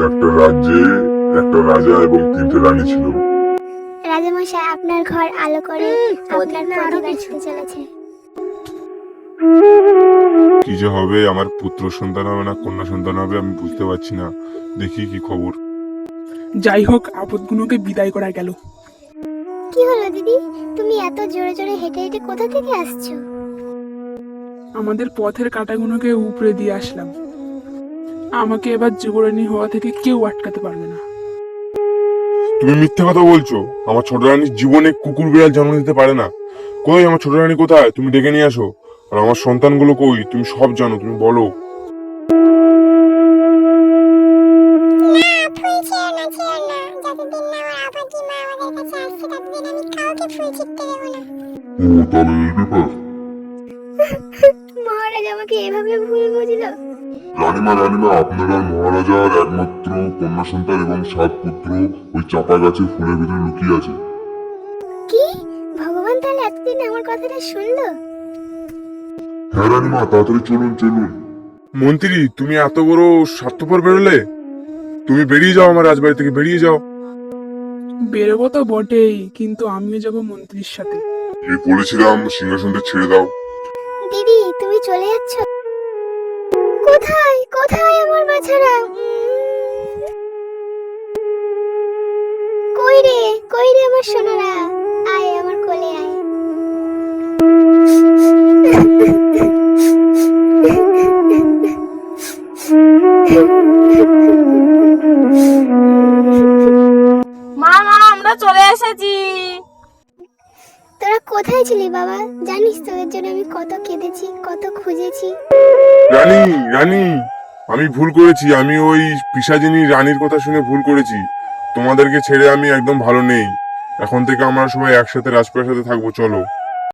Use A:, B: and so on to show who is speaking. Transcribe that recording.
A: একটা রাজ্যে একটা রাজা এবং তিনটে রানী ছিল।
B: রাজামশাই, আপনার ঘর আলো করে আপনার পরিবার আসতে চলেছে।
A: কি যে হবে, আমার পুত্র সন্তান হবে না কন্যা সন্তান হবে আমি বুঝতে পারছি না। দেখি কি খবর।
C: যাই হোক, আপদগুলোকে বিদায় করা গেল।
B: কি হলো দিদি, তুমি এত জোরে জোরে হেঁটে হেঁটে কোথা থেকে আসছো?
C: আমাদের পথের কাঁটাগুলোকে উপড়ে দিয়ে আসলাম। আমাকে এবার যুবরানী হওয়া থেকে কেউ আটকাতে পারবে না।
A: তুমি মিথ্যে কথা বলছো। আমার ছোট রানীর জীবনে কুকুর বিড়াল জন্ম দিতে পারে না। কই আমার ছোট রানী কোথায়? তুমি ডেকে নিয়ে আসো। আর আমার সন্তানগুলো কই? তুমি সব জানো, তুমি বলো। ও তাহলে এই ব্যাপার।
B: মহারাজ আমাকে এভাবে ভুল বুঝলো।
A: রানীমা আপনারা মহারাজার একমাত্র কন্যা সন্তান এবং 7 পুত্র ওই চাপা গাছের ফুলের ভিতরে লুকিয়ে আছে।
B: কি? ভগবান তাহলে এতদিন আমার কথাটা শুনলো?
A: হ্যাঁ রানীমা, তাড়াতাড়ি চলুন। মন্ত্রী, তুমি এত বড় স্বার্থপর বেরোলে? তুমি বেরিয়ে যাও, আমার রাজবাড়ি থেকে বেরিয়ে যাও।
C: বেরোবো তো বটেই, কিন্তু আমিও যাব মন্ত্রীর সাথে।
A: আমি বলেছিলাম সিংহাসনটা ছেড়ে দাও।
B: দিদি, তুমি চলে যাচ্ছ? কোথায় কোথায় আমার বাছারা? কই রে আমার সোনারা? আয় আমার কোলে আয়।
D: মা আমরা চলে এসেছি।
B: তোরা কোথায় ছিলি বাবা? জানিস তোদের জন্য আমি কত কেঁদেছি, কত খুঁজেছি।
A: রানী, আমি ভুল করেছি। আমি ওই পিশাচিনী রানীর কথা শুনে ভুল করেছি। তোমাদেরকে ছেড়ে আমি একদম ভালো নেই। এখন থেকে আমরা সবাই একসাথে রাজপ্রাসাদে থাকবো, চলো।